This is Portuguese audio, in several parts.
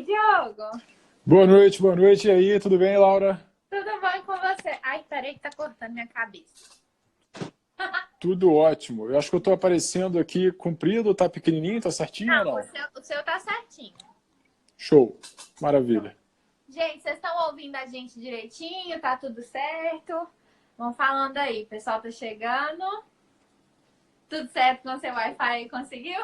Diogo. Boa noite. E aí, tudo bem, Laura? Tudo bom com você? Ai, peraí que tá cortando minha cabeça. Tudo ótimo. Eu acho que eu tô aparecendo aqui comprido, tá pequenininho, tá certinho ou Não, o não? seu, o seu tá certinho. Show. Maravilha. Gente, vocês estão ouvindo a gente direitinho? Tá tudo certo? Vão falando aí, o pessoal tá chegando. Tudo certo com o seu Wi-Fi aí, conseguiu?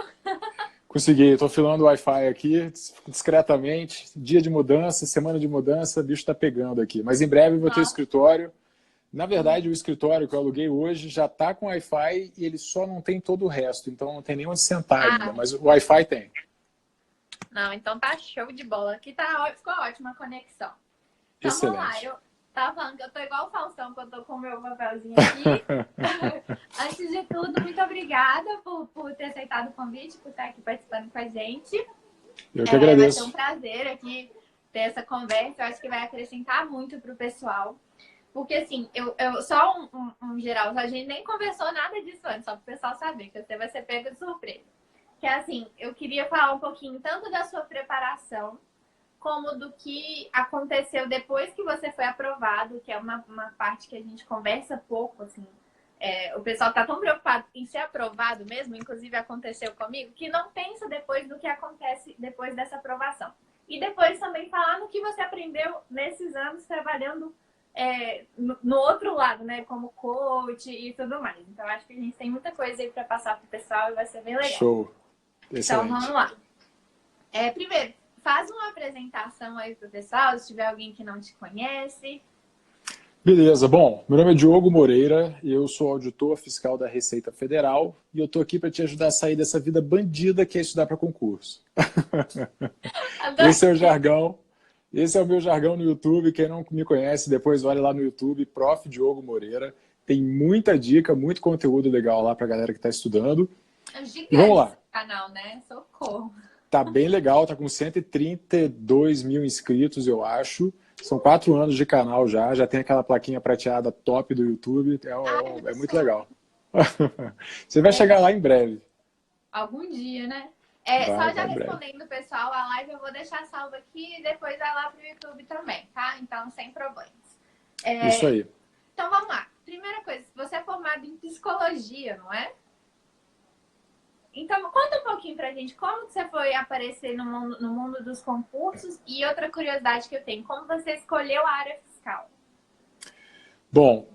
Consegui, tô filando o Wi-Fi aqui discretamente. Dia de mudança, semana de mudança, o bicho tá pegando aqui. Mas em breve eu vou ter o Nossa. escritório. Na verdade, o escritório que eu aluguei hoje já tá com Wi-Fi e ele só não tem todo o resto. Então não tem nem onde sentar ainda, Ah, mas o Wi-Fi tem. não, então tá show de bola. Aqui tá, ficou ótima a conexão. Então vamos lá, Excelente. eu tava falando que eu tô igual o Faustão, que eu tô com o meu papelzinho aqui. Antes de tudo, muito obrigada por ter aceitado o convite, por estar aqui participando com a gente. Eu que Vai ser um agradeço. prazer aqui ter essa conversa. Eu acho que vai acrescentar muito pro pessoal. Porque assim, eu só um geral, a gente nem conversou nada disso antes, só pro pessoal saber, que você vai ser pego de surpresa. Que assim, eu queria falar um pouquinho tanto da sua preparação, como do que aconteceu depois que você foi aprovado, que é uma parte que a gente conversa pouco, assim. O pessoal tá tão preocupado em ser aprovado mesmo, inclusive aconteceu comigo, que não pensa depois do que acontece depois dessa aprovação. E depois também falar no que você aprendeu nesses anos trabalhando no outro lado, né? Como coach e tudo mais. Então, acho que a gente tem muita coisa aí para passar pro pessoal e vai ser bem legal. Show. Então, vamos Excelente. lá. Primeiro, faz uma apresentação aí pro pessoal, se tiver alguém que não te conhece. Beleza, bom, meu nome é Diogo Moreira, eu sou auditor fiscal da Receita Federal e eu tô aqui para te ajudar a sair dessa vida bandida que é estudar para concurso. Esse é o jargão, esse é o meu jargão no YouTube, quem não me conhece, depois olha lá no YouTube, Prof. Diogo Moreira, tem muita dica, muito conteúdo legal lá para a galera que está estudando. É E vamos gigante lá, esse canal, né? Socorro. tá bem legal, tá com 132 mil inscritos, eu acho. São 4 anos de canal já tem aquela plaquinha prateada top do YouTube, Ai, é meu muito sonho. legal. Você vai chegar lá em breve. Algum dia, né? Vai, Só já vai em breve. respondendo o pessoal, a live eu vou deixar salva aqui e depois vai lá pro YouTube também, tá? Então, sem problemas. Isso aí. Então, vamos lá. Primeira coisa, você é formado em psicologia, não é? Então, conta um pouquinho pra gente como que você foi aparecer no mundo dos concursos e outra curiosidade que eu tenho, como você escolheu a área fiscal? Bom,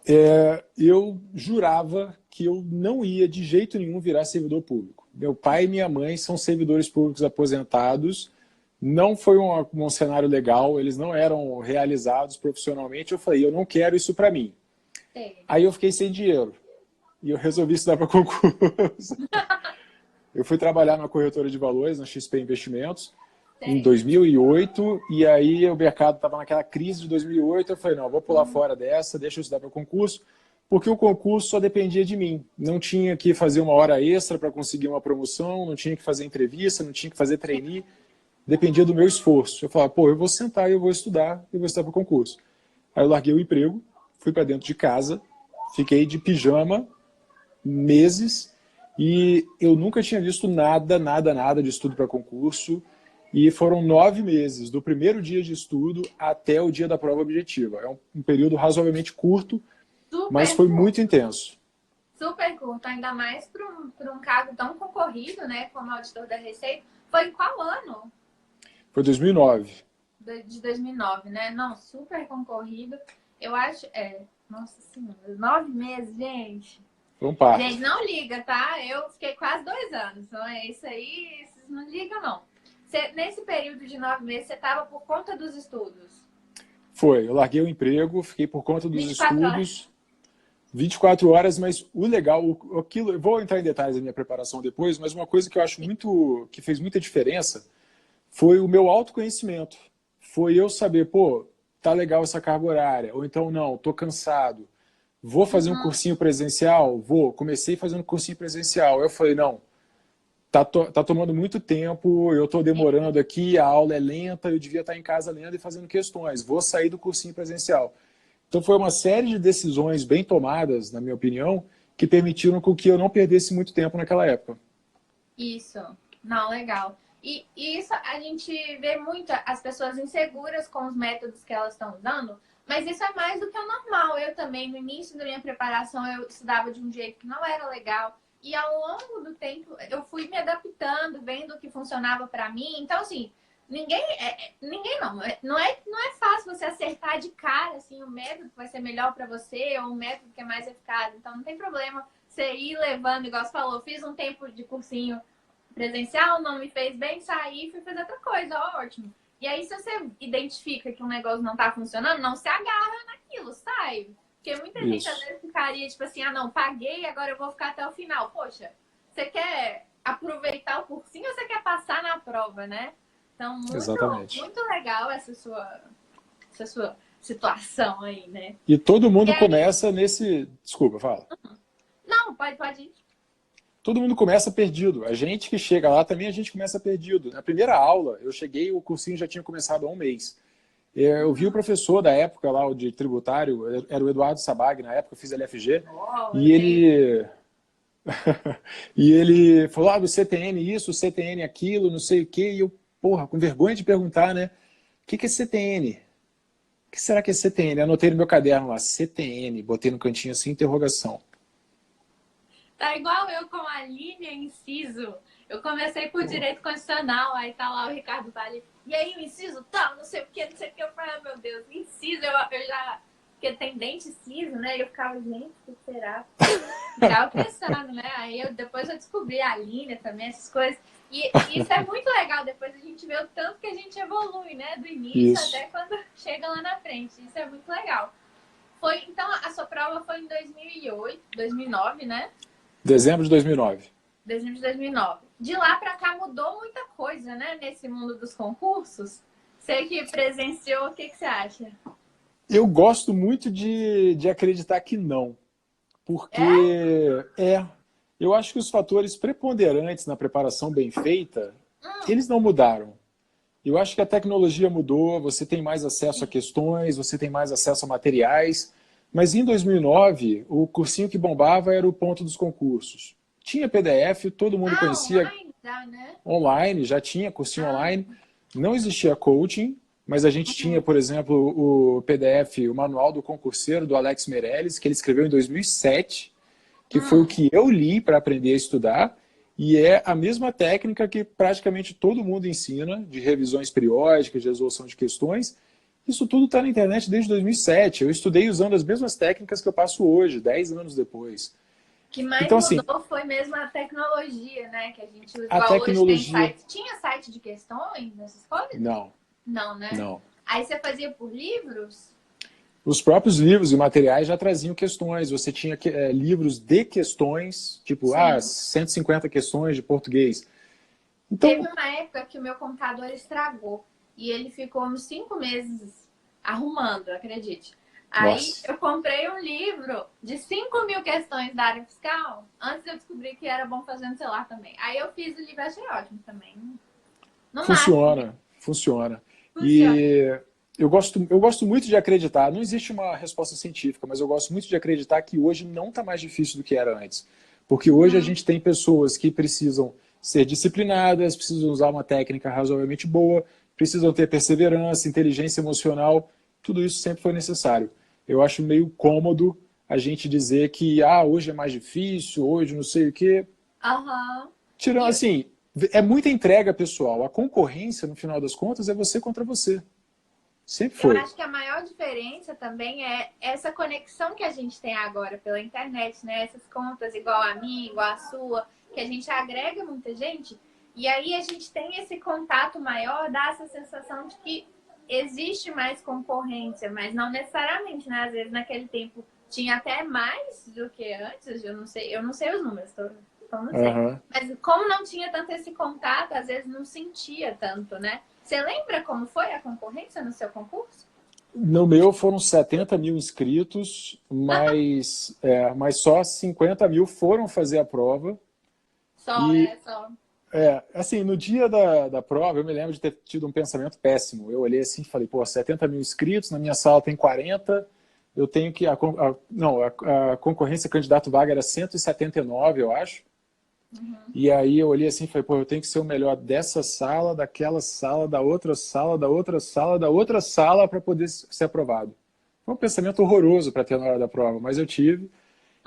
eu jurava que eu não ia de jeito nenhum virar servidor público. Meu pai e minha mãe são servidores públicos aposentados, não foi um cenário legal, eles não eram realizados profissionalmente. Eu falei, eu não quero isso para mim. Sim. Aí eu fiquei sem dinheiro e eu resolvi estudar para concurso. Eu fui trabalhar na corretora de valores, na XP Investimentos, em 2008, e aí o mercado estava naquela crise de 2008, eu falei, não, eu vou pular fora dessa, deixa eu estudar para o concurso, porque o concurso só dependia de mim. Não tinha que fazer uma hora extra para conseguir uma promoção, não tinha que fazer entrevista, não tinha que fazer trainee, dependia do meu esforço. Eu falava, pô, eu vou sentar e eu vou estudar para o concurso. Aí eu larguei o emprego, fui para dentro de casa, fiquei de pijama meses, e eu nunca tinha visto nada de estudo para concurso. E foram 9 meses, do primeiro dia de estudo até o dia da prova objetiva. É um período razoavelmente curto, mas foi muito intenso. Super curto, ainda mais para um cargo tão concorrido, né, como auditor da Receita. Foi em qual ano? Foi 2009. De 2009, né? Não, super concorrido. Eu acho, nossa senhora, 9 meses, gente. Foi um parto. Gente, não liga, tá? Eu fiquei quase 2 anos. Então é isso aí, vocês não ligam, não. Nesse período de 9 meses, você estava por conta dos estudos? Foi, eu larguei o emprego, fiquei por conta dos 24 horas. estudos, 24 horas, mas o legal, aquilo, eu vou entrar em detalhes da minha preparação depois, mas uma coisa que eu acho que fez muita diferença, foi o meu autoconhecimento. Foi eu saber, pô, tá legal essa carga horária, ou então não, tô cansado, vou fazer um cursinho presencial? Vou, comecei fazendo cursinho presencial, eu falei, não, tá tomando muito tempo, eu estou demorando aqui, a aula é lenta, eu devia estar em casa lendo e fazendo questões, vou sair do cursinho presencial. Então foi uma série de decisões bem tomadas, na minha opinião, que permitiram com que eu não perdesse muito tempo naquela época. Isso. Não, legal. E isso a gente vê muito as pessoas inseguras com os métodos que elas estão usando, mas isso é mais do que o normal. Eu também, no início da minha preparação, eu estudava de um jeito que não era legal. E ao longo do tempo, eu fui me adaptando, vendo o que funcionava para mim. Então, assim, ninguém não é fácil você acertar de cara, assim, o método que vai ser melhor para você ou o método que é mais eficaz. Então, não tem problema você ir levando, igual você falou, fiz um tempo de cursinho presencial, não me fez bem, saí e fui fazer outra coisa, ótimo. E aí, se você identifica que um negócio não tá funcionando, não se agarra naquilo, sai. Porque muita gente às Isso. vezes ficaria tipo assim, ah não, paguei, agora eu vou ficar até o final. Poxa, você quer aproveitar o cursinho ou você quer passar na prova, né? Então, Exatamente. muito legal essa sua situação aí, né? E todo E mundo aí, começa nesse... Desculpa, fala. não, pode ir. Todo mundo começa perdido. A gente que chega lá também, a gente começa perdido. Na primeira aula, eu cheguei, o cursinho já tinha começado há um mês. Eu vi o professor da época lá, o de tributário, era o Eduardo Sabag, na época eu fiz LFG, Oh, eu e tenho. ele... e ele falou, o CTN isso, o CTN aquilo, não sei o quê, e eu, porra, com vergonha de perguntar, né? O que é CTN? O que será que é CTN? Eu anotei no meu caderno lá, CTN, botei no cantinho assim, interrogação. Tá igual eu com a linha inciso. Eu comecei por direito constitucional, aí tá lá o Ricardo Vale. E aí, o inciso tal, não sei o que, não sei o que. Eu falei, ah, meu Deus, inciso, eu já. Porque tem dente ciso, né? E eu ficava, gente, o que será? Ficava pensando, né? Aí depois eu descobri a linha também, essas coisas. E isso é muito legal, depois a gente vê o tanto que a gente evolui, né? Do início Isso. até quando chega lá na frente. Isso é muito legal. Foi, então, a sua prova foi em 2008, 2009, né? Dezembro de 2009. Dezembro de 2009. De lá para cá mudou muita coisa, né? Nesse mundo dos concursos. Você que presenciou, o que você acha? Eu gosto muito de acreditar que não, É? porque eu acho que os fatores preponderantes na preparação bem feita, Hum, eles não mudaram. Eu acho que a tecnologia mudou, você tem mais acesso a sim. questões, você tem mais acesso a materiais, mas em 2009, o cursinho que bombava era o ponto dos concursos. Tinha PDF, todo mundo Ah, conhecia online já, né? online, já tinha cursinho Ah, online, não existia coaching, mas a gente tinha, por exemplo, o PDF, o Manual do Concurseiro, do Alex Meirelles, que ele escreveu em 2007, que foi o hum. que eu li para aprender a estudar, e é a mesma técnica que praticamente todo mundo ensina, de revisões periódicas, de resolução de questões. Isso tudo está na internet desde 2007. Eu estudei usando as mesmas técnicas que eu passo hoje, 10 anos depois. O que mais Então, assim, mudou foi mesmo a tecnologia, né? Que a gente usa. a Igual hoje tem tecnologia... site. Tinha site de questões nessas coisas? Não, Não, né? não. Aí você fazia por livros? Os próprios livros e materiais já traziam questões. Você tinha livros de questões, tipo, Sim. 150 questões de português. Teve Então, uma época que o meu computador estragou e ele ficou uns 5 meses arrumando, acredite. Aí nossa, eu comprei um livro de 5.000 questões da área fiscal, antes eu descobri que era bom fazer no celular também. Aí eu fiz o livro, achei ótimo também. No máximo, funciona, funciona. funciona. E eu gosto muito de acreditar, não existe uma resposta científica, mas eu gosto muito de acreditar que hoje não está mais difícil do que era antes. Porque hoje a Uhum. gente tem pessoas que precisam ser disciplinadas, precisam usar uma técnica razoavelmente boa, precisam ter perseverança, inteligência emocional, tudo isso sempre foi necessário. Eu acho meio cômodo a gente dizer que hoje é mais difícil, hoje não sei o quê. Aham. Tirando E assim, é muita entrega pessoal. A concorrência, no final das contas, é você contra você. Sempre eu foi. acho que a maior diferença também é essa conexão que a gente tem agora pela internet, né? Essas contas igual a minha, igual a sua, que a gente agrega muita gente. E aí a gente tem esse contato maior, dá essa sensação de que existe mais concorrência, mas não necessariamente, né? Às vezes naquele tempo tinha até mais do que antes, eu não sei os números, então não sei. Uhum. Mas como não tinha tanto esse contato, às vezes não sentia tanto, né? Você lembra como foi a concorrência no seu concurso? No meu foram 70 mil inscritos, mas só 50 mil foram fazer a prova. Só, E, só. assim, no dia da prova, eu me lembro de ter tido um pensamento péssimo. Eu olhei assim e falei, 70 mil inscritos, na minha sala tem 40, eu tenho que... não, a concorrência candidato vaga era 179, eu acho. E aí eu olhei assim e falei, pô, eu tenho que ser o melhor dessa sala, daquela sala, da outra sala, da outra sala, da outra sala para poder ser aprovado. Foi um pensamento horroroso para ter na hora da prova, mas eu tive.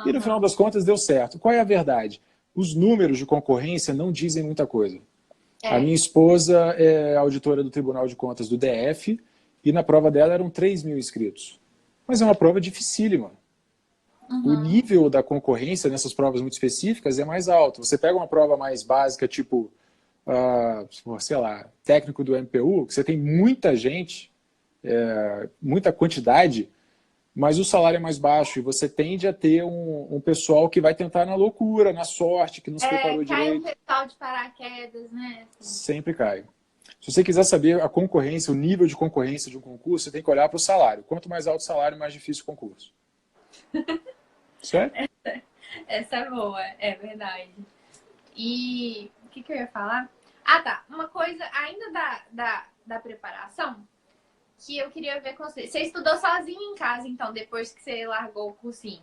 E no final das contas deu certo. Qual é a verdade? Os números de concorrência não dizem muita coisa. A minha esposa é auditora do Tribunal de Contas do DF e na prova dela eram 3.000 inscritos. Mas é uma prova dificílima. O nível da concorrência nessas provas muito específicas é mais alto. Você pega uma prova mais básica, tipo, sei lá, técnico do MPU, que você tem muita gente, muita quantidade, mas o salário é mais baixo e você tende a ter um pessoal que vai tentar na loucura, na sorte, que não se preparou direito. Cai um pessoal de paraquedas, né? Sempre cai. Se você quiser saber a concorrência, o nível de concorrência de um concurso, você tem que olhar para o salário. Quanto mais alto o salário, mais difícil o concurso. Certo? Essa é boa, é verdade. E o que eu ia falar? Ah, tá. Uma coisa ainda da preparação que eu queria ver com você. Você estudou sozinho em casa, então, depois que você largou o cursinho?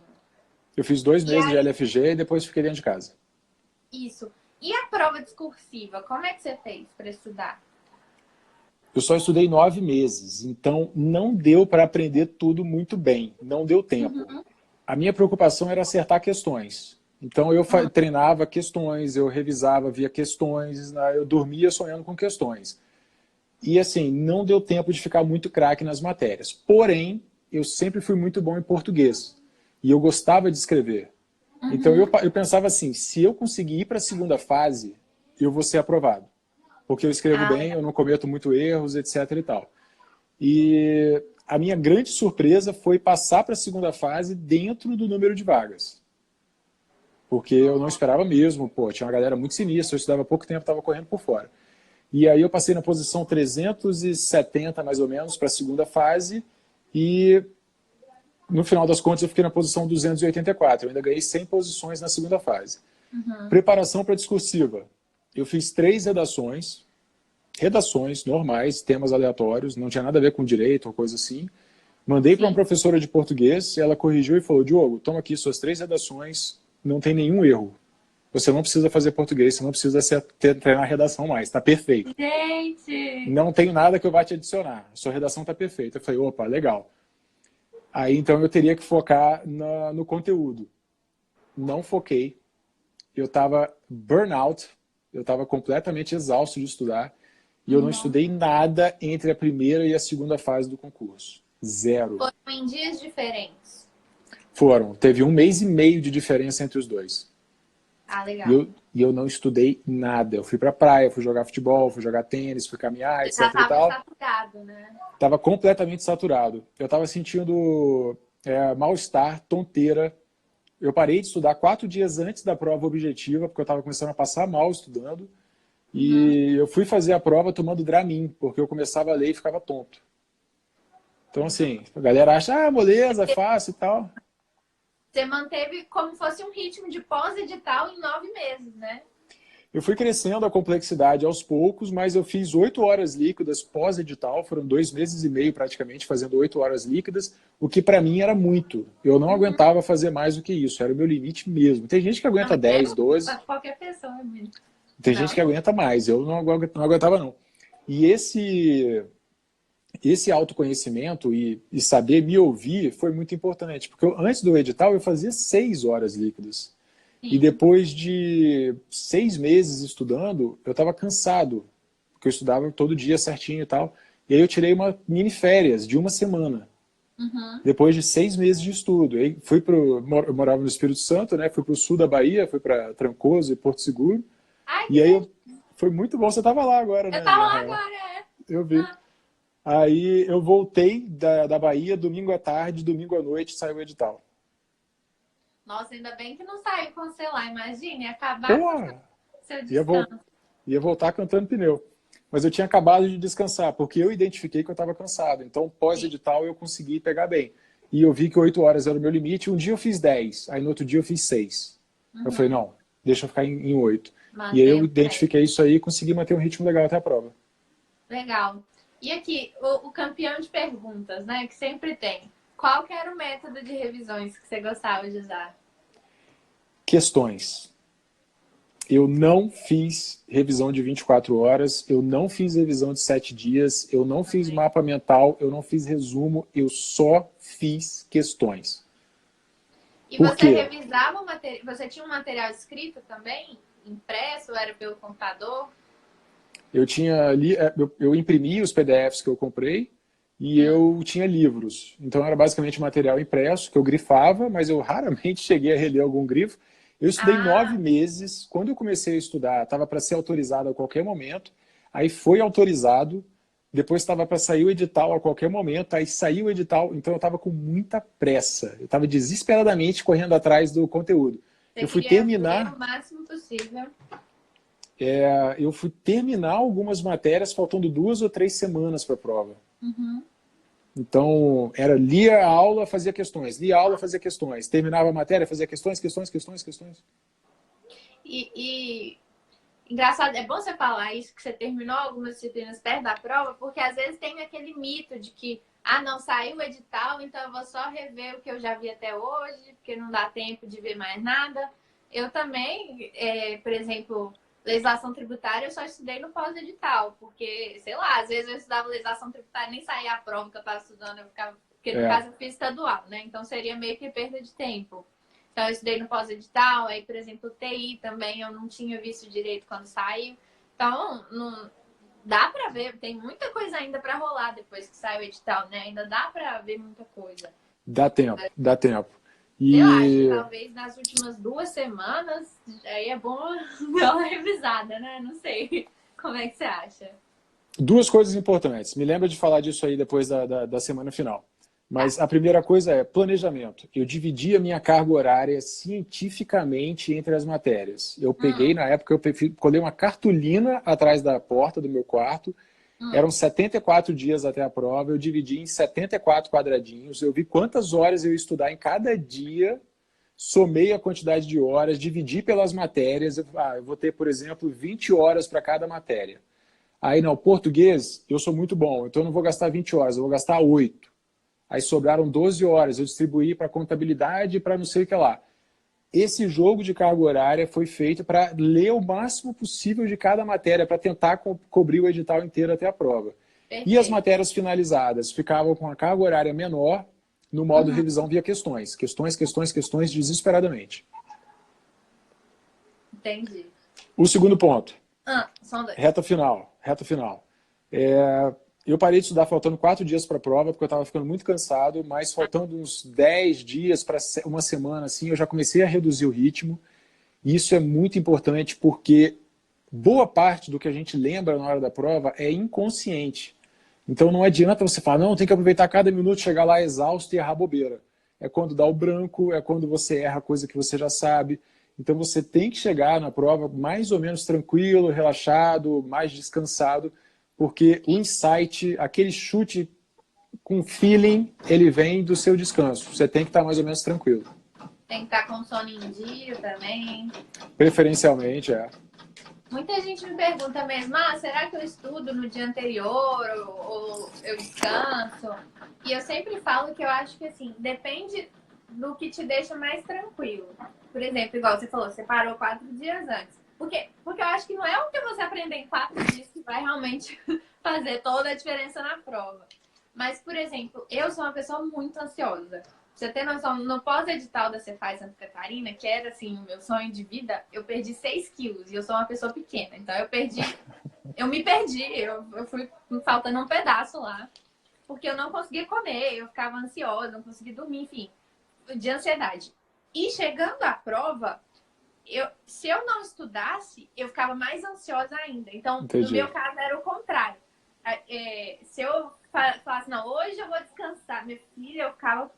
Eu fiz 2 meses de LFG e depois fiquei dentro de casa. Isso. E a prova discursiva, como é que você fez para estudar? Eu só estudei 9 meses, então não deu para aprender tudo muito bem. Não deu tempo. A minha preocupação era acertar questões. Então eu treinava questões, eu revisava via questões, eu dormia sonhando com questões. E assim, não deu tempo de ficar muito craque nas matérias. Porém, eu sempre fui muito bom em português. E eu gostava de escrever. Então eu pensava assim, se eu conseguir ir para a segunda fase, eu vou ser aprovado. Porque eu escrevo bem, eu não cometo muito erros, etc e tal. E a minha grande surpresa foi passar para a segunda fase dentro do número de vagas. Porque eu não esperava mesmo, pô, tinha uma galera muito sinistra, eu estudava há pouco tempo, estava correndo por fora. E aí eu passei na posição 370, mais ou menos, para a segunda fase, e no final das contas eu fiquei na posição 284, eu ainda ganhei 100 posições na segunda fase. Preparação para discursiva. Eu fiz 3 redações normais, temas aleatórios, não tinha nada a ver com direito ou coisa assim. Mandei para uma professora de português, ela corrigiu e falou, Diogo, toma aqui suas 3 redações, não tem nenhum erro. Você não precisa fazer português, você não precisa treinar redação mais, está perfeito. Gente! Não tem nada que eu vá te adicionar, sua redação está perfeita. Eu falei, opa, legal. Aí então eu teria que focar no conteúdo. Não foquei, eu estava burnout, eu estava completamente exausto de estudar, e eu não estudei nada entre a primeira e a segunda fase do concurso. 0. Foram em dias diferentes? Foram. Teve 1 mês e meio de diferença entre os dois. Ah, legal. E eu não estudei nada. Eu fui pra praia, fui jogar futebol, fui jogar tênis, fui caminhar, etc Já e tal. estava saturado, né? Tava completamente saturado. Eu tava sentindo mal-estar, tonteira. Eu parei de estudar 4 dias antes da prova objetiva, porque eu tava começando a passar mal estudando. E eu fui fazer a prova tomando Dramin, porque eu começava a ler e ficava tonto. Então, assim, a galera acha, moleza, é fácil e tal. Você manteve como fosse um ritmo de pós-edital em 9 meses, né? Eu fui crescendo a complexidade aos poucos, mas eu fiz 8 horas líquidas pós-edital, foram 2 meses e meio praticamente fazendo 8 horas líquidas, o que para mim era muito. Eu não aguentava fazer mais do que isso, era o meu limite mesmo. Tem gente que aguenta 10, 12. Qualquer pessoa é muito. Tem gente que aguenta mais, eu não aguentava não. E esse autoconhecimento e saber me ouvir foi muito importante, porque antes do edital eu fazia 6 horas líquidas. Sim. E depois de 6 meses estudando, eu estava cansado, porque eu estudava todo dia certinho e tal. E aí eu tirei uma mini férias de 1 semana. Depois de 6 meses de estudo. Aí eu morava no Espírito Santo, né? Fui para o sul da Bahia, fui para Trancoso e Porto Seguro. Ai, e aí foi muito bom. Você estava lá agora, né? Eu estava lá agora, Eu vi. Aí eu voltei da Bahia domingo à tarde, domingo à noite saiu o edital. Nossa, ainda bem que não saiu com você lá, imagine, acabar com seu descanso. Ia voltar cantando pneu. Mas eu tinha acabado de descansar, porque eu identifiquei que eu estava cansado. Então, pós-edital, eu consegui pegar bem. E eu vi que 8 horas era o meu limite. Um dia eu fiz 10, aí no outro dia eu fiz 6. Eu falei, não, deixa eu ficar em 8. E aí eu identifiquei isso aí e consegui manter um ritmo legal até a prova. Legal. E aqui, o campeão de perguntas, né, que sempre tem. Qual que era o método de revisões que você gostava de usar? Questões. Eu não fiz revisão de 24 horas, eu não fiz revisão de 7 dias, eu não fiz mapa mental, eu não fiz resumo, eu só fiz questões. E Por você quê? revisava o material, você tinha um material escrito também? Impresso ou era pelo computador? Eu tinha ali, eu imprimi os PDFs que eu comprei e eu tinha livros. Então era basicamente material impresso que eu grifava, mas eu raramente cheguei a reler algum grifo. Eu estudei Ah, 9 meses. Quando eu comecei a estudar, estava para ser autorizado a qualquer momento. Aí foi autorizado. Depois estava para sair o edital a qualquer momento. Aí saiu o edital. Então eu estava com muita pressa. Eu estava desesperadamente correndo atrás do conteúdo. você Eu fui queria ler terminar o máximo possível. eu fui terminar algumas matérias faltando 2 ou 3 semanas para a prova. Uhum. Então, lia a aula, fazia questões, lia a aula, fazia questões, terminava a matéria, fazia questões, questões, questões, questões. E engraçado, é bom você falar isso, que você terminou algumas disciplinas perto da prova, porque às vezes tem aquele mito de que, ah, não, saiu o edital, então eu vou só rever o que eu já vi até hoje, porque não dá tempo de ver mais nada. Eu também, por exemplo, legislação tributária, eu só estudei no pós-edital, porque, sei lá, às vezes eu estudava legislação tributária e nem saía a prova que eu estava estudando, eu ficava, porque no É, caso eu fiz estadual, né? Então seria meio que perda de tempo. Então, eu estudei no pós-edital, aí, por exemplo, TI também eu não tinha visto direito quando saiu. Então, não, dá para ver, tem muita coisa ainda para rolar depois que sai o edital, né? Ainda dá para ver muita coisa. dá tempo, dá tempo. Eu acho que E talvez nas últimas 2 semanas, aí é bom dar uma revisada, né? Não sei. Como é que você acha? duas coisas importantes. Me lembra de falar disso aí depois da semana final. Tá. Mas a primeira coisa é planejamento. Eu dividi a minha carga horária cientificamente entre as matérias. Eu peguei, Hum, na época, eu colei uma cartolina atrás da porta do meu quarto. hum. Eram 74 dias até a prova, eu dividi em 74 quadradinhos, eu vi quantas horas eu ia estudar em cada dia, somei a quantidade de horas, dividi pelas matérias, eu vou ter, por exemplo, 20 horas para cada matéria. Aí, não, português, eu sou muito bom, então eu não vou gastar 20 horas, eu vou gastar 8. Aí sobraram 12 horas, eu distribuí para contabilidade e para não sei o que lá. Esse jogo de carga horária foi feito para ler o máximo possível de cada matéria, para tentar cobrir o edital inteiro até a prova. E as Perfeito. matérias finalizadas ficavam com a carga horária menor no modo Uhum. revisão via questões. Questões, questões, questões, desesperadamente. Entendi. O segundo ponto, Ah, são dois. reta final. Reta final. Eu parei de estudar faltando 4 dias para a prova, porque eu estava ficando muito cansado, mas faltando uns 10 dias para uma semana, assim, eu já comecei a reduzir o ritmo. E isso é muito importante porque boa parte do que a gente lembra na hora da prova é inconsciente. Então não adianta você falar, não, tem que aproveitar cada minuto, chegar lá exausto e errar bobeira. É quando dá o branco, é quando você erra coisa que você já sabe. Então você tem que chegar na prova mais ou menos tranquilo, relaxado, mais descansado, porque o insight, aquele chute com feeling, ele vem do seu descanso. Você tem que estar mais ou menos tranquilo. Tem que estar com sono em dia também. Preferencialmente, é. Muita gente me pergunta mesmo, ah, será que eu estudo no dia anterior ou eu descanso? E eu sempre falo que eu acho que assim, depende do que te deixa mais tranquilo. Por exemplo, igual você falou, você parou 4 dias antes. Porque eu acho que não é o que você aprender em 4 dias que vai realmente fazer toda a diferença na prova. Mas, por exemplo, eu sou uma pessoa muito ansiosa. Você tem noção, no pós-edital da Cefaz Santa Catarina, que era assim, o meu sonho de vida, eu perdi 6 quilos e eu sou uma pessoa pequena. Então eu me perdi, eu fui faltando um pedaço lá, porque eu não conseguia comer, eu ficava ansiosa, não conseguia dormir, enfim, de ansiedade. E chegando à prova, se eu não estudasse, eu ficava mais ansiosa ainda. Então, no meu Entendi. caso, era o contrário. Se eu falasse, não, hoje eu vou descansar, minha filha, eu ficava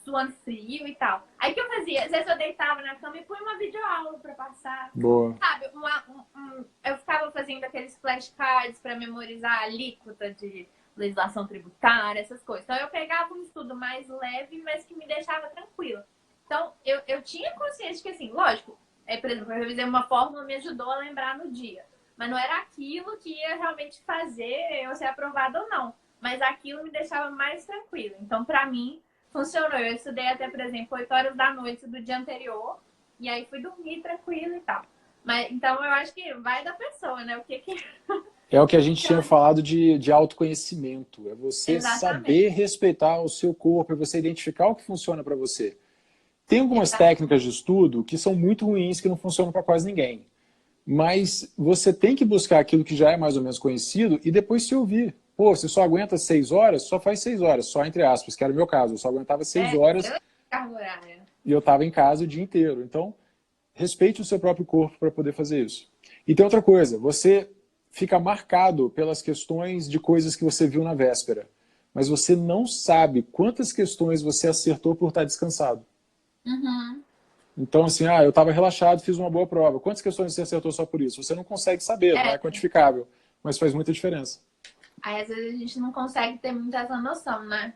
suando frio e tal. Aí o que eu fazia? Às vezes eu deitava na cama e punha uma videoaula pra passar. Boa. Sabe, eu ficava fazendo aqueles flashcards pra memorizar a alíquota de legislação tributária, essas coisas. Então eu pegava um estudo mais leve, mas que me deixava tranquila. Então eu tinha consciência que, assim, lógico, por exemplo, eu revisei uma fórmula, me ajudou a lembrar no dia. Mas não era aquilo que ia realmente fazer eu ser aprovada ou não. Mas aquilo me deixava mais tranquila. Então, pra mim, funcionou. Eu estudei até, por exemplo, 8 horas da noite do dia anterior. E aí fui dormir tranquilo e tal. Mas, então, eu acho que vai da pessoa, né? O que que... É o que a gente tinha falado de autoconhecimento. É você saber Exatamente. respeitar o seu corpo, é você identificar o que funciona para você. Tem algumas Exato. técnicas de estudo que são muito ruins, que não funcionam para quase ninguém. Mas você tem que buscar aquilo que já é mais ou menos conhecido e depois se ouvir. Pô, você só aguenta 6 horas, só faz 6 horas, só entre aspas, que era o meu caso. Eu só aguentava seis É, horas eu cargo horária. e eu estava em casa o dia inteiro. Então, respeite o seu próprio corpo para poder fazer isso. E tem outra coisa, você fica marcado pelas questões de coisas que você viu na véspera, mas você não sabe quantas questões você acertou por estar descansado. Uhum. Então, assim, eu estava relaxado, fiz uma boa prova. Quantas questões você acertou só por isso? Você não consegue saber, não é É. quantificável, mas faz muita diferença. Aí, às vezes, a gente não consegue ter muita essa noção, né?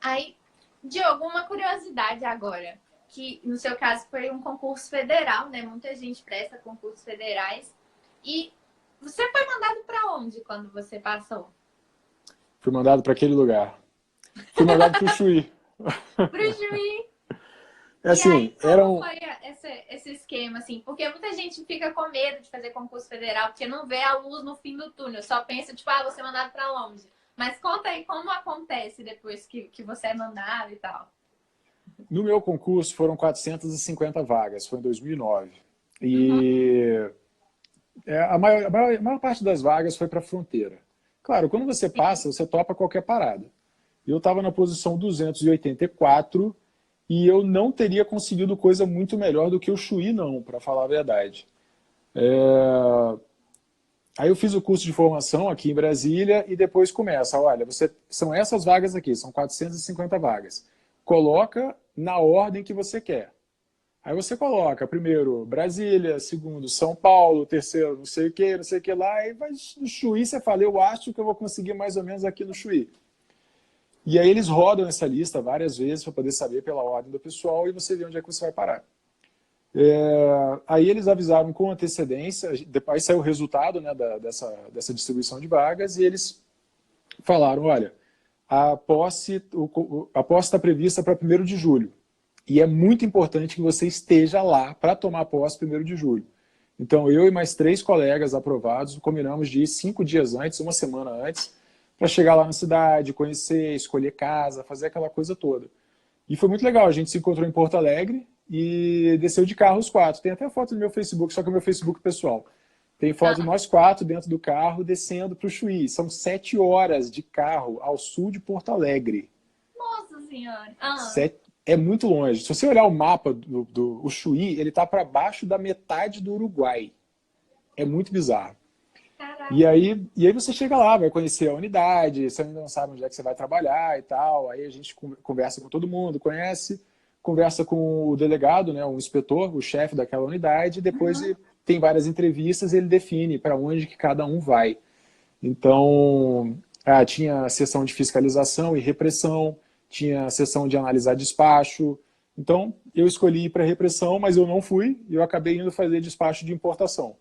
Aí, Diogo, uma curiosidade agora, que no seu caso foi um concurso federal, né? Muita gente presta concursos federais. E você foi mandado para onde quando você passou? Fui mandado para aquele lugar. Fui mandado para o Chuí. Para o Juiz. É E assim, aí, era como um... foi esse esquema, assim? Porque muita gente fica com medo de fazer concurso federal, porque não vê a luz no fim do túnel, só pensa, tipo, vou ser mandado para longe. Mas conta aí como acontece depois que você é mandado e tal. No meu concurso foram 450 vagas, foi em 2009. Uhum. E a maior parte das vagas foi para a fronteira. Claro, quando você passa, você topa qualquer parada. Eu estava na posição 284 e eu não teria conseguido coisa muito melhor do que o Chuí, não, para falar a verdade. Aí eu fiz o curso de formação aqui em Brasília e depois começa, olha, são essas vagas aqui, são 450 vagas. Coloca na ordem que você quer. Aí você coloca primeiro Brasília, segundo São Paulo, terceiro não sei o que lá, e vai no Chuí você fala, eu acho que eu vou conseguir mais ou menos aqui no Chuí. E aí eles rodam essa lista várias vezes para poder saber pela ordem do pessoal e você vê onde é que você vai parar. Aí eles avisaram com antecedência, depois saiu o resultado, né, dessa distribuição de vagas e eles falaram, olha, a posse está prevista para 1º de julho e é muito importante que você esteja lá para tomar posse 1º de julho. Então eu e mais 3 colegas aprovados combinamos de ir 5 dias antes, uma semana antes, para chegar lá na cidade, conhecer, escolher casa, fazer aquela coisa toda. E foi muito legal, a gente se encontrou em Porto Alegre e desceu de carro os 4. Tem até foto no meu Facebook, só que é o meu Facebook pessoal. Tem foto de nós 4 dentro do carro descendo para o Chuí. São 7 horas de carro ao sul de Porto Alegre. Nossa Senhora! É muito longe. Se você olhar o mapa do Chuí, ele está para baixo da metade do Uruguai. É muito bizarro. Caraca. E aí você chega lá, vai conhecer a unidade, você ainda não sabe onde é que você vai trabalhar e tal. Aí a gente conversa com todo mundo, conversa com o delegado, né, o inspetor, o chefe daquela unidade, e depois tem várias entrevistas e ele define para onde que cada um vai. Então, tinha sessão de fiscalização e repressão, tinha sessão de analisar despacho. Então, eu escolhi ir para repressão, mas eu não fui, e eu acabei indo fazer despacho de importação.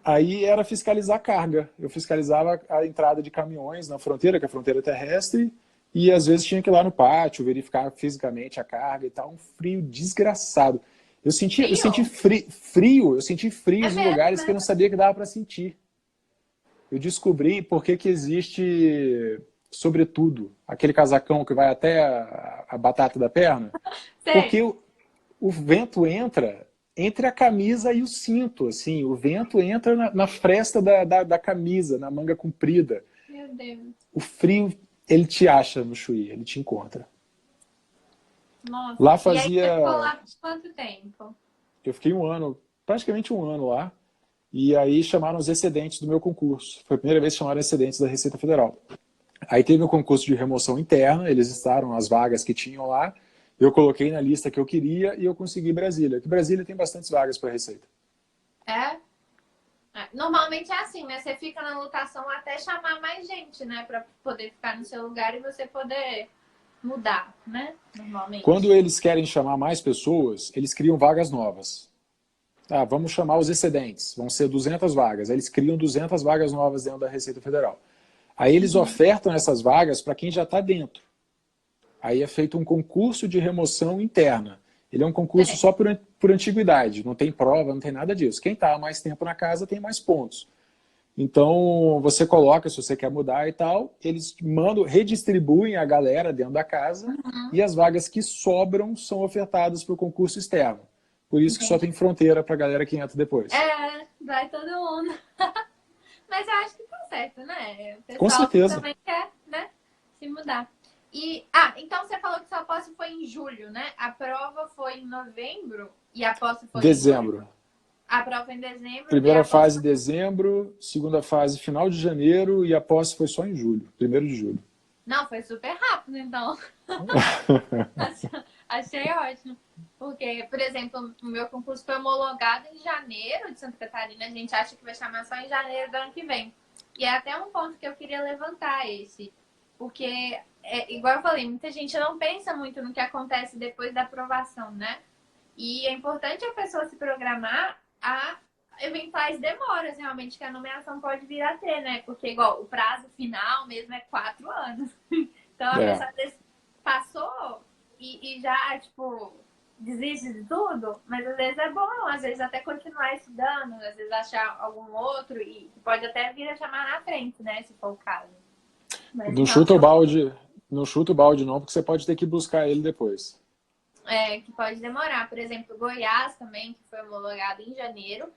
Aí era fiscalizar a carga. Eu fiscalizava a entrada de caminhões na fronteira, que é a fronteira terrestre, e às vezes tinha que ir lá no pátio, verificar fisicamente a carga e tal. Um frio desgraçado. Eu senti frio nos mesmo, lugares que eu né? não sabia que dava para sentir. Eu descobri por que existe, sobretudo, aquele casacão que vai até a batata da perna. Sei. Porque o vento entra entre a camisa e o cinto, assim, o vento entra na fresta da camisa, na manga comprida. Meu Deus. O frio, ele te acha no Chuí, ele te encontra. Nossa. Lá E aí você ficou fazia... lá por quanto tempo? Eu fiquei praticamente um ano lá, e aí chamaram os excedentes do meu concurso. Foi a primeira vez que chamaram excedentes da Receita Federal. Aí teve o concurso de remoção interna, eles listaram as vagas que tinham lá, eu coloquei na lista que eu queria e eu consegui Brasília. Que Brasília tem bastantes vagas para Receita. É? Normalmente é assim, né? Você fica na lotação até chamar mais gente, né? Pra poder ficar no seu lugar e você poder mudar, né? Normalmente. Quando eles querem chamar mais pessoas, eles criam vagas novas. Vamos chamar os excedentes, vão ser 200 vagas. Aí eles criam 200 vagas novas dentro da Receita Federal. Aí eles ofertam essas vagas para quem já está dentro. Aí é feito um concurso de remoção interna. Ele é um concurso só por antiguidade, não tem prova, não tem nada disso. Quem está há mais tempo na casa tem mais pontos. Então, você coloca se você quer mudar e tal, eles mandam, redistribuem a galera dentro da casa e as vagas que sobram são ofertadas para o concurso externo. Por isso que só tem fronteira para a galera que entra depois. Vai todo mundo. Mas eu acho que tá certo, né? O Com pessoal certeza. também quer, né, se mudar. E, então você falou que sua posse foi em julho, né? A prova foi em novembro e a posse foi Dezembro. em julho. A prova foi em dezembro. Primeira fase em dezembro, segunda fase final de janeiro e a posse foi só em julho, 1º de julho. Não, foi super rápido, então. Achei ótimo. Porque, por exemplo, o meu concurso foi homologado em janeiro de Santa Catarina. A gente acha que vai chamar só em janeiro do ano que vem. E é até um ponto que eu queria levantar esse. Porque, igual eu falei, muita gente não pensa muito no que acontece depois da aprovação, né? E é importante a pessoa se programar a eventuais demoras, realmente, que a nomeação pode vir a ter, né? Porque, igual, o prazo final mesmo é 4 anos. Então, a pessoa às vezes passou e já, tipo, desiste de tudo, mas às vezes é bom, às vezes até continuar estudando, às vezes achar algum outro e pode até vir a chamar na frente, né? Se for o caso. Mas não chuta o balde, não, porque você pode ter que buscar ele depois. Que pode demorar. Por exemplo, Goiás também, que foi homologado em janeiro.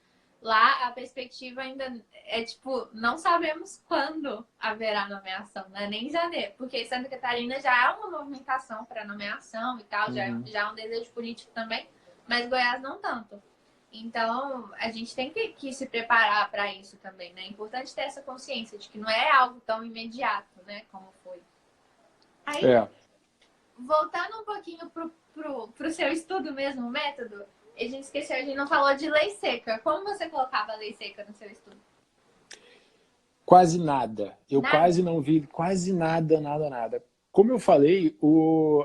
Lá a perspectiva ainda é tipo, não sabemos quando haverá nomeação, né? Nem em janeiro, porque Santa Catarina já é uma movimentação para nomeação e tal, já é um desejo político também, mas Goiás não tanto. Então, a gente tem que se preparar para isso também, né? É importante ter essa consciência de que não é algo tão imediato, né? Como foi. Aí, voltando um pouquinho pro seu estudo mesmo, o método, a gente esqueceu, a gente não falou de lei seca. Como você colocava a lei seca no seu estudo? Quase nada. Eu quase não vi, quase nada. Como eu falei,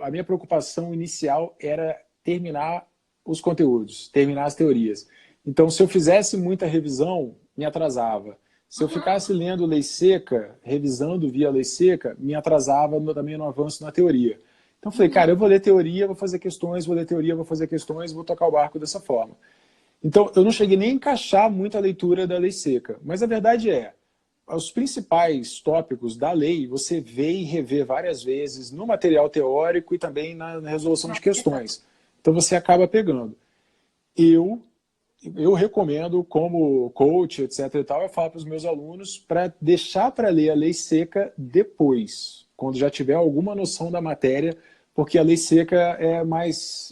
a minha preocupação inicial era terminar os conteúdos, terminar as teorias. Então, se eu fizesse muita revisão, me atrasava. Se eu ficasse lendo lei seca, revisando via lei seca, me atrasava também no avanço na teoria. Então, eu falei, cara, eu vou ler teoria, vou fazer questões, vou ler teoria, vou fazer questões, vou tocar o barco dessa forma. Então, eu não cheguei nem a encaixar muito a leitura da lei seca. Mas a verdade é, os principais tópicos da lei, você vê e revê várias vezes no material teórico e também na resolução de questões. Então, você acaba pegando. Eu recomendo, como coach, etc. e tal, eu falo para os meus alunos para deixar para ler a lei seca depois, quando já tiver alguma noção da matéria, porque a lei seca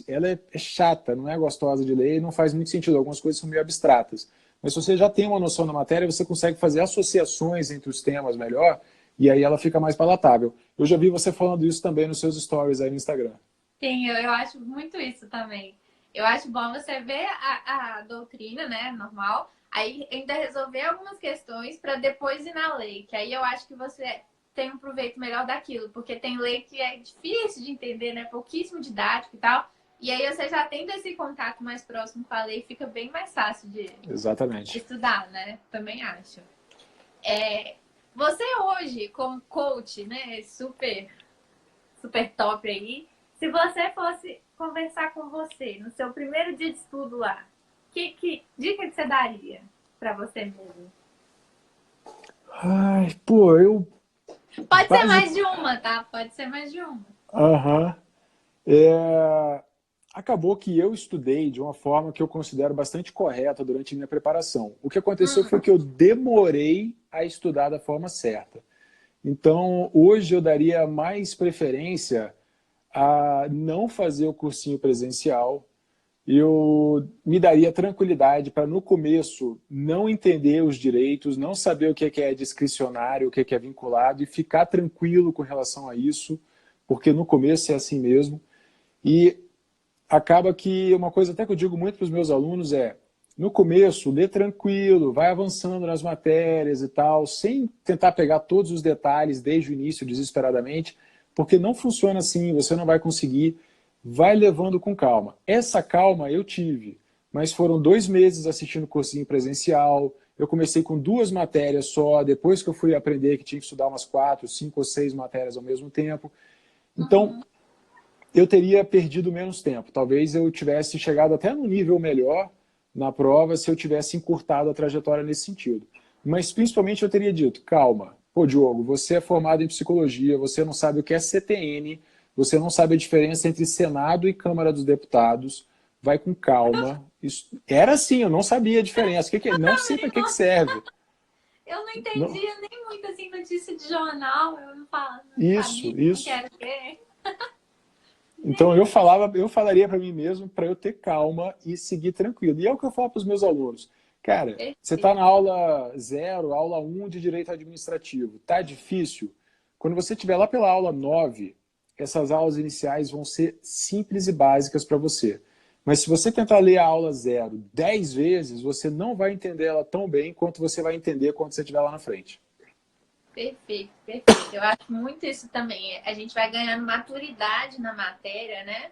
ela é chata, não é gostosa de ler e não faz muito sentido. Algumas coisas são meio abstratas. Mas se você já tem uma noção da matéria, você consegue fazer associações entre os temas melhor e aí ela fica mais palatável. Eu já vi você falando isso também nos seus stories aí no Instagram. Sim, eu acho muito isso também. Eu acho bom você ver a doutrina, né, normal, aí ainda resolver algumas questões para depois ir na lei, que aí eu acho que você tem um proveito melhor daquilo, porque tem lei que é difícil de entender, né, pouquíssimo didático e tal, e aí você já tendo esse contato mais próximo com a lei, fica bem mais fácil de estudar, né, também acho. Você hoje, como coach, né, super top aí, se você fosse conversar com você no seu primeiro dia de estudo lá, que dica que você daria para você mesmo? Ai, Pode ser mais de uma, tá? Pode ser mais de uma. Acabou que eu estudei de uma forma que eu considero bastante correta durante a minha preparação. O que aconteceu foi que eu demorei a estudar da forma certa. Então, hoje eu daria mais preferência a não fazer o cursinho presencial. Eu me daria tranquilidade para, no começo, não entender os direitos, não saber o que é discricionário, o que é vinculado, e ficar tranquilo com relação a isso, porque no começo é assim mesmo. E acaba que uma coisa até que eu digo muito para os meus alunos é, no começo, lê tranquilo, vai avançando nas matérias e tal, sem tentar pegar todos os detalhes desde o início desesperadamente, porque não funciona assim, você não vai conseguir. Vai levando com calma. Essa calma eu tive, mas foram 2 meses assistindo cursinho presencial, eu comecei com 2 matérias só, depois que eu fui aprender que tinha que estudar umas 4, 5 ou 6 matérias ao mesmo tempo. Então, eu teria perdido menos tempo. Talvez eu tivesse chegado até num nível melhor na prova se eu tivesse encurtado a trajetória nesse sentido. Mas principalmente eu teria dito, calma, pô Diogo, você é formado em psicologia, você não sabe o que é CTN, você não sabe a diferença entre Senado e Câmara dos Deputados, vai com calma. Isso era assim, eu não sabia a diferença. O que que é? Não sei para que serve. Eu não Não. entendia nem muito assim notícia de jornal, eu não falo, não Isso, sabia o que isso. era o quê. Então eu falaria para mim mesmo para eu ter calma e seguir tranquilo. E é o que eu falo para os meus alunos. Cara, você está na aula 0, aula 1 de direito administrativo. Tá difícil? Quando você estiver lá pela aula 9, essas aulas iniciais vão ser simples e básicas para você. Mas se você tentar ler a aula 0 10 vezes, você não vai entender ela tão bem quanto você vai entender quando você estiver lá na frente. Perfeito, perfeito. Eu acho muito isso também. A gente vai ganhando maturidade na matéria, né?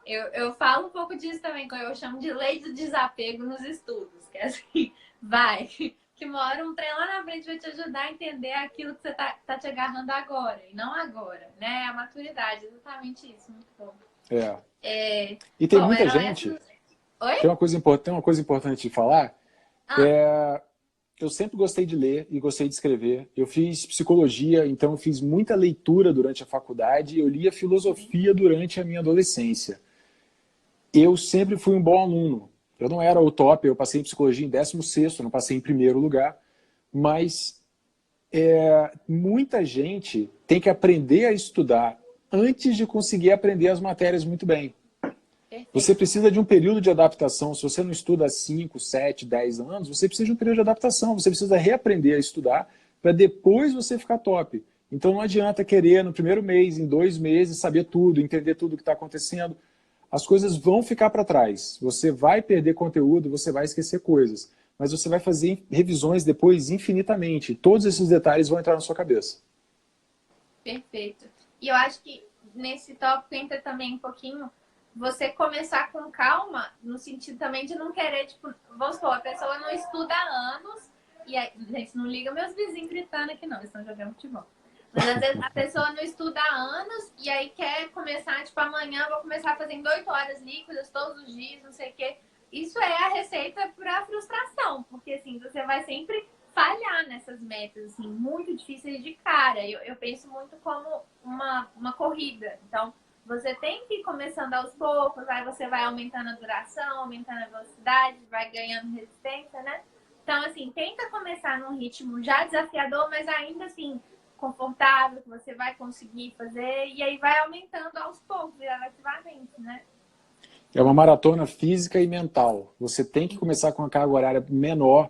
Eu falo um pouco disso também, que eu chamo de lei do desapego nos estudos. Que é assim, vai, que uma hora um trem lá na frente vai te ajudar a entender aquilo que você tá te agarrando agora, e não agora, né? A maturidade, exatamente isso. Muito bom. E tem Bom, muita eram gente, essas... Oi? tem uma coisa importante de falar, Ah, eu sempre gostei de ler e gostei de escrever. Eu fiz psicologia, então eu fiz muita leitura durante a faculdade e eu lia filosofia durante a minha adolescência. Eu sempre fui um bom aluno. Eu não era o top, eu passei em psicologia em 16º, não passei em primeiro lugar, mas muita gente tem que aprender a estudar antes de conseguir aprender as matérias muito bem. Você perfeito. precisa de um período de adaptação. Se você não estuda há 5, 7, 10 anos, você precisa de um período de adaptação. Você precisa reaprender a estudar para depois você ficar top. Então não adianta querer no primeiro mês, em 2 meses, saber tudo, entender tudo o que está acontecendo. As coisas vão ficar para trás. Você vai perder conteúdo, você vai esquecer coisas. Mas você vai fazer revisões depois infinitamente. Todos esses detalhes vão entrar na sua cabeça. Perfeito. E eu acho que nesse tópico entra também um pouquinho você começar com calma, no sentido também de não querer, tipo, vamos supor, a pessoa não estuda há anos, e aí, gente, não liga meus vizinhos gritando aqui não, eles estão jogando futebol. Mas às vezes a pessoa não estuda há anos e aí quer começar, tipo, amanhã vou começar fazendo 8 horas líquidas todos os dias, não sei o quê. Isso é a receita para frustração, porque assim, você vai sempre falhar nessas metas, assim, muito difíceis de cara. Eu penso muito como uma corrida. Então, você tem que ir começando aos poucos, aí você vai aumentando a duração, aumentando a velocidade, vai ganhando resistência, né? Então, assim, tenta começar num ritmo já desafiador, mas ainda assim, confortável, que você vai conseguir fazer, e aí vai aumentando aos poucos, gradativamente, né? É uma maratona física e mental. Você tem que começar com uma carga horária menor,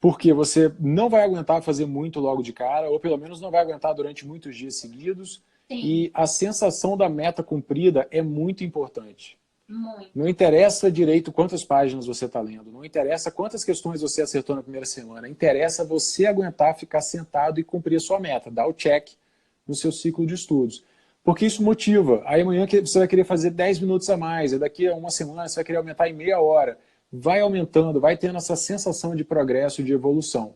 porque você não vai aguentar fazer muito logo de cara, ou pelo menos não vai aguentar durante muitos dias seguidos. Sim, E a sensação da meta cumprida é muito importante. muito. Não interessa direito quantas páginas você está lendo, não interessa quantas questões você acertou na primeira semana, interessa você aguentar ficar sentado e cumprir a sua meta, dar o check no seu ciclo de estudos. Porque isso motiva. Aí amanhã você vai querer fazer 10 minutos a mais, e daqui a uma semana você vai querer aumentar em meia hora. Vai aumentando, vai tendo essa sensação de progresso, de evolução.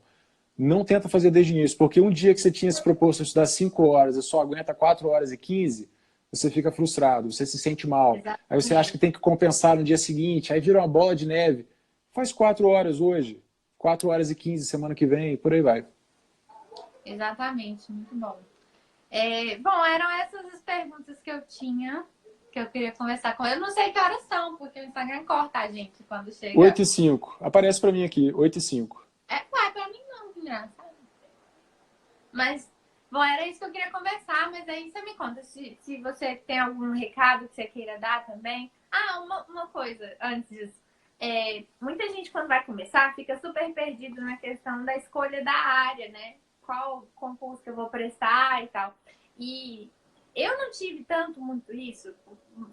Não tenta fazer desde o início, porque um dia que você tinha se proposto a estudar 5 horas e só aguenta 4 horas e 15, você fica frustrado, você se sente mal. Aí você acha que Exatamente. tem que compensar no dia seguinte, aí vira uma bola de neve. Faz 4 horas hoje, 4 horas e 15 semana que vem, por aí vai. Exatamente, muito bom. Bom, eram essas as perguntas que eu tinha, que eu queria conversar com. Eu não sei que horas são, porque o Instagram corta a gente quando chega. 8 e 5, aparece para mim aqui, 8 e 5. Vai, pra mim não, que engraçado. Mas, bom, era isso que eu queria conversar, mas aí você me conta se você tem algum recado que você queira dar também. Ah, uma coisa antes disso. Muita gente, quando vai começar, fica super perdido na questão da escolha da área, né? Qual concurso que eu vou prestar e tal. E eu não tive tanto muito isso.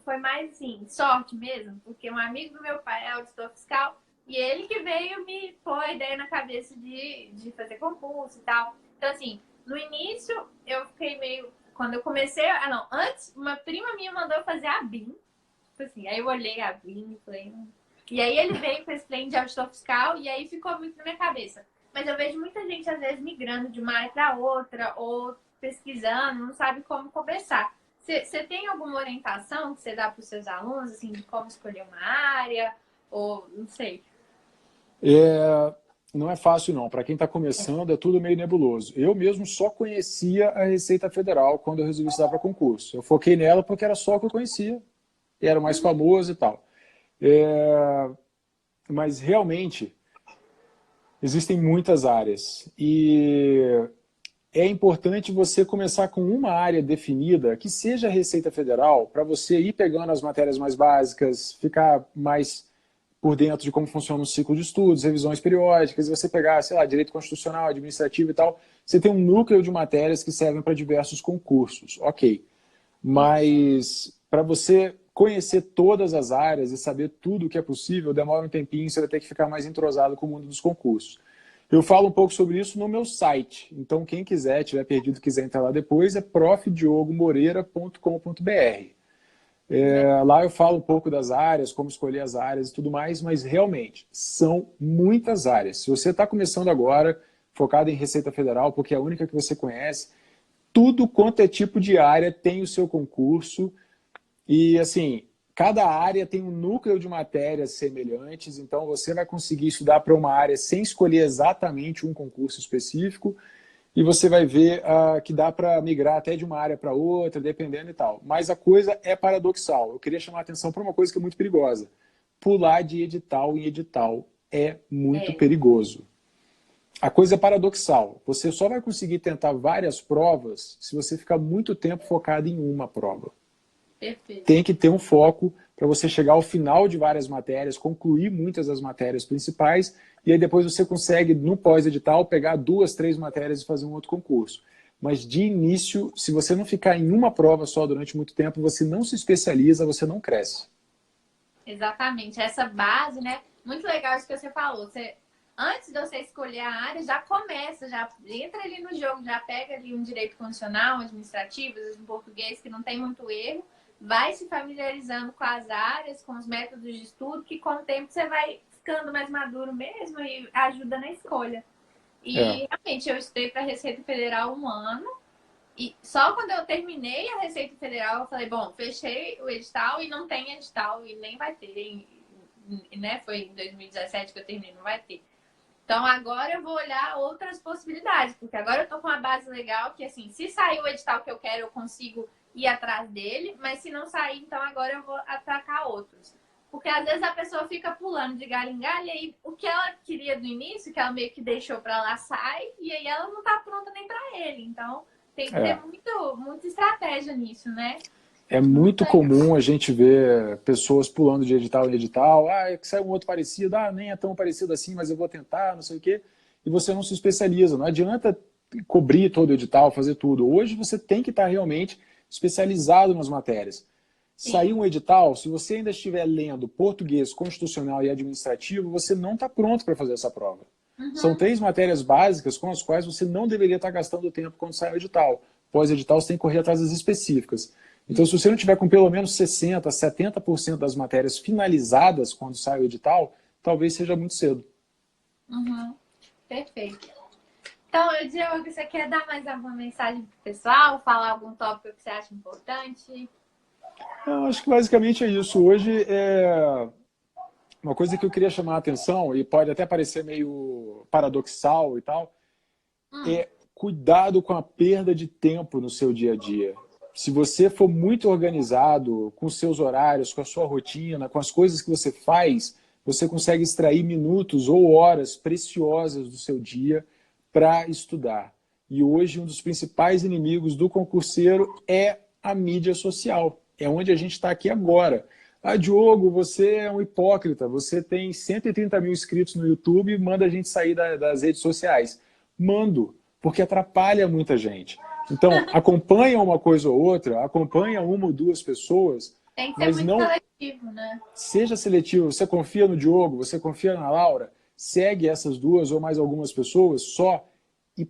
Foi mais, assim, sorte mesmo, porque um amigo do meu pai é auditor fiscal e ele que veio me pôr a ideia na cabeça de fazer concurso e tal. Então, assim, no início eu fiquei meio. Quando eu comecei. Ah, não. Antes, uma prima minha mandou fazer a BIM. Tipo assim, aí eu olhei a BIM e falei. E aí ele veio com esse trem de auditor fiscal e aí ficou muito na minha cabeça. Mas eu vejo muita gente, às vezes, migrando de uma área para outra ou pesquisando, não sabe como começar. Você tem alguma orientação que você dá para os seus alunos, assim, de como escolher uma área? Ou, não sei. Não é fácil, não. Para quem está começando, é tudo meio nebuloso. Eu mesmo só conhecia a Receita Federal quando eu resolvi estudar para concurso. Eu foquei nela porque era só o que eu conhecia, era o mais famoso e tal. Mas realmente existem muitas áreas e é importante você começar com uma área definida, que seja a Receita Federal, para você ir pegando as matérias mais básicas, ficar mais por dentro de como funciona o ciclo de estudos, revisões periódicas, e você pegar, sei lá, direito constitucional, administrativo e tal, você tem um núcleo de matérias que servem para diversos concursos, ok. Mas para você conhecer todas as áreas e saber tudo o que é possível, demora um tempinho, você vai ter que ficar mais entrosado com o mundo dos concursos. Eu falo um pouco sobre isso no meu site, então quem quiser, tiver perdido, quiser entrar lá depois, é profdiogomoreira.com.br. Lá eu falo um pouco das áreas, como escolher as áreas e tudo mais, mas realmente são muitas áreas. Se você está começando agora, focado em Receita Federal, porque é a única que você conhece, tudo quanto é tipo de área tem o seu concurso e, assim, cada área tem um núcleo de matérias semelhantes, então você vai conseguir estudar para uma área sem escolher exatamente um concurso específico, e você vai ver que dá para migrar até de uma área para outra, dependendo e tal. Mas a coisa é paradoxal. Eu queria chamar a atenção para uma coisa que é muito perigosa. Pular de edital em edital é muito perigoso. A coisa é paradoxal. Você só vai conseguir tentar várias provas se você ficar muito tempo focado em uma prova. Perfeito. Tem que ter um foco para você chegar ao final de várias matérias, concluir muitas das matérias principais, e aí depois você consegue, no pós-edital, pegar 2, 3 matérias e fazer um outro concurso. Mas de início, se você não ficar em uma prova só durante muito tempo, você não se especializa, você não cresce. Exatamente. Essa base, né? Muito legal isso que você falou. Antes de você escolher a área, já começa, já entra ali no jogo, já pega ali um direito constitucional, administrativo, um português que não tem muito erro, vai se familiarizando com as áreas, com os métodos de estudo, que com o tempo você vai ficando mais maduro mesmo e ajuda na escolha. E realmente eu estudei para a Receita Federal 1 ano, e só quando eu terminei a Receita Federal eu falei, bom, fechei o edital e não tem edital e nem vai ter, né? Foi em 2017 que eu terminei, não vai ter. Então, agora eu vou olhar outras possibilidades, porque agora eu tô com uma base legal que, assim, se sair o edital que eu quero, eu consigo ir atrás dele, mas se não sair, então agora eu vou atacar outros. Porque às vezes a pessoa fica pulando de galho em galho e aí o que ela queria do início, que ela meio que deixou pra lá, sai, e aí ela não tá pronta nem pra ele. Então, tem que ter muita estratégia nisso, né? É muito comum a gente ver pessoas pulando de edital em edital. É que sai um outro parecido. Nem é tão parecido assim, mas eu vou tentar, não sei o quê. E você não se especializa. Não adianta cobrir todo o edital, fazer tudo. Hoje você tem que estar realmente especializado nas matérias. Saiu um edital, se você ainda estiver lendo português, constitucional e administrativo, você não está pronto para fazer essa prova. São 3 matérias básicas com as quais você não deveria estar gastando tempo quando sai o edital. Pós-edital, você tem que correr atrás das específicas. Então, se você não tiver com pelo menos 60%, 70% das matérias finalizadas quando sai o edital, talvez seja muito cedo. Perfeito. Então, Diogo, você quer dar mais alguma mensagem para o pessoal? Falar algum tópico que você acha importante? Eu acho que basicamente é isso. Hoje, uma coisa que eu queria chamar a atenção, e pode até parecer meio paradoxal e tal, é cuidado com a perda de tempo no seu dia a dia. Se você for muito organizado com os seus horários, com a sua rotina, com as coisas que você faz, você consegue extrair minutos ou horas preciosas do seu dia para estudar. E hoje um dos principais inimigos do concurseiro é a mídia social. É onde a gente está aqui agora. Diogo, você é um hipócrita, você tem 130 mil inscritos no YouTube e manda a gente sair das redes sociais. Mando, porque atrapalha muita gente. Então, acompanha uma coisa ou outra, acompanha uma ou duas pessoas. Tem que ser muito seletivo, né? Seja seletivo. Você confia no Diogo, você confia na Laura, segue essas 2 ou mais algumas pessoas só e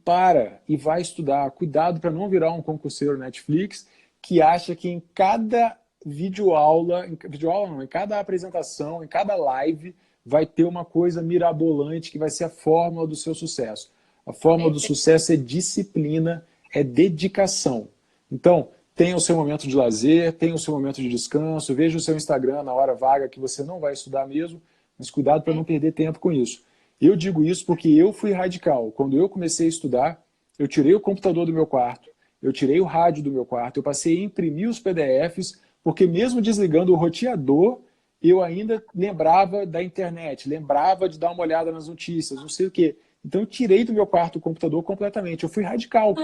e vai estudar. Cuidado para não virar um concurseiro Netflix que acha que em cada em cada apresentação, em cada live, vai ter uma coisa mirabolante que vai ser a fórmula do seu sucesso. A fórmula do sucesso é disciplina, é dedicação. Então, tenha o seu momento de lazer, tenha o seu momento de descanso, veja o seu Instagram na hora vaga que você não vai estudar mesmo, mas cuidado para não perder tempo com isso. Eu digo isso porque eu fui radical. Quando eu comecei a estudar, eu tirei o computador do meu quarto, eu tirei o rádio do meu quarto, eu passei a imprimir os PDFs, porque mesmo desligando o roteador, eu ainda lembrava da internet, lembrava de dar uma olhada nas notícias, não sei o quê. Então eu tirei do meu quarto o computador completamente, eu fui radical.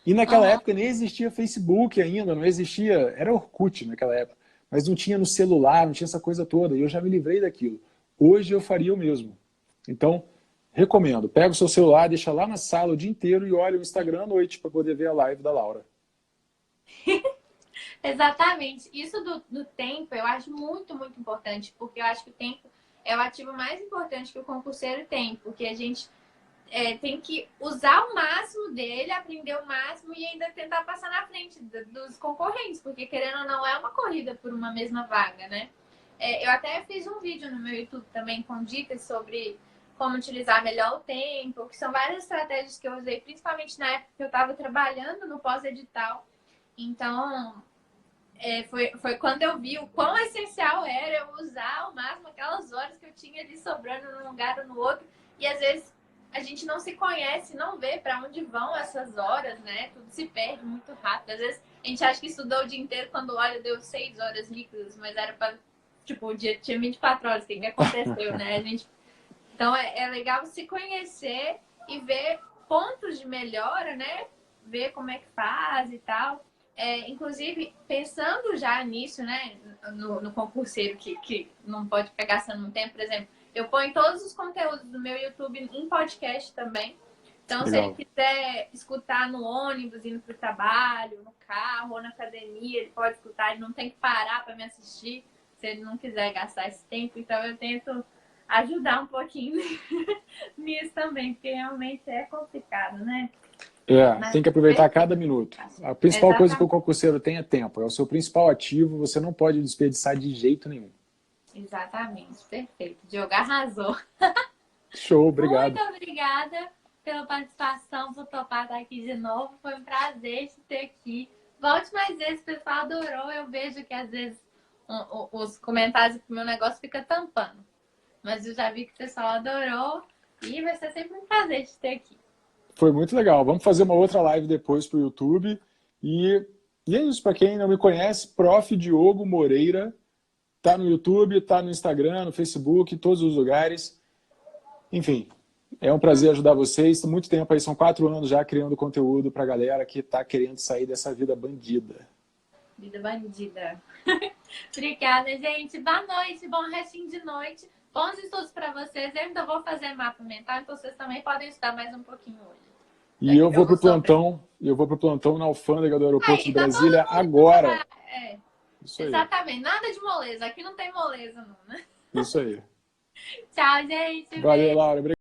E naquela época nem existia Facebook ainda, não existia, era Orkut naquela época, mas não tinha no celular, não tinha essa coisa toda, e eu já me livrei daquilo. Hoje eu faria o mesmo. Então, recomendo, pega o seu celular, deixa lá na sala o dia inteiro e olha o Instagram à noite para poder ver a live da Laura. Exatamente. Isso do tempo eu acho muito, muito importante, porque eu acho que o tempo é o ativo mais importante que o concurseiro tem, porque a gente tem que usar o máximo dele, aprender o máximo e ainda tentar passar na frente dos concorrentes, porque querendo ou não é uma corrida por uma mesma vaga, né? Eu até fiz um vídeo no meu YouTube também com dicas sobre como utilizar melhor o tempo, que são várias estratégias que eu usei, principalmente na época que eu estava trabalhando no pós-edital. Então, foi quando eu vi o quão essencial era eu usar ao máximo aquelas horas que eu tinha ali sobrando num lugar ou no outro. E às vezes a gente não se conhece, não vê para onde vão essas horas, né? Tudo se perde muito rápido. Às vezes a gente acha que estudou o dia inteiro, quando olha deu 6 horas líquidas, mas era para, tipo, o dia tinha 24 horas, o que aconteceu, né? Então é legal se conhecer e ver pontos de melhora, né? Ver como é que faz e tal. Inclusive, pensando já nisso, né? No concurseiro que não pode ficar gastando muito tempo, por exemplo, eu ponho todos os conteúdos do meu YouTube em podcast também. Então, se ele quiser escutar no ônibus, indo para o trabalho, no carro ou na academia, ele pode escutar, ele não tem que parar para me assistir, se ele não quiser gastar esse tempo. Então, eu tento ajudar um pouquinho nisso também, porque realmente é complicado, né? Tem que aproveitar cada minuto. A principal coisa que o concurseiro tem é tempo. É o seu principal ativo, você não pode desperdiçar de jeito nenhum. Exatamente, perfeito. Diogo arrasou. Show, obrigado. Muito obrigada pela participação, por topar estar aqui de novo. Foi um prazer te ter aqui. Volte mais vezes, o pessoal adorou. Eu vejo que às vezes os comentários do meu negócio fica tampando. Mas eu já vi que o pessoal adorou e vai ser sempre um prazer te ter aqui. Foi muito legal. Vamos fazer uma outra live depois para o YouTube. E é isso, para quem não me conhece, Prof. Diogo Moreira. Tá no YouTube, tá no Instagram, no Facebook, todos os lugares. Enfim, é um prazer ajudar vocês. Muito tempo aí, são 4 anos já criando conteúdo pra galera que tá querendo sair dessa vida bandida. Vida bandida. Obrigada, gente. Boa noite, bom restinho de noite. Bons estudos para vocês. Eu ainda vou fazer mapa mental, então vocês também podem estudar mais um pouquinho hoje. E eu vou pro plantão na alfândega do aeroporto de Brasília agora. Isso aí. Exatamente. Nada de moleza. Aqui não tem moleza, não, né? Isso aí. Tchau, gente. Valeu, Laura. Obrigado.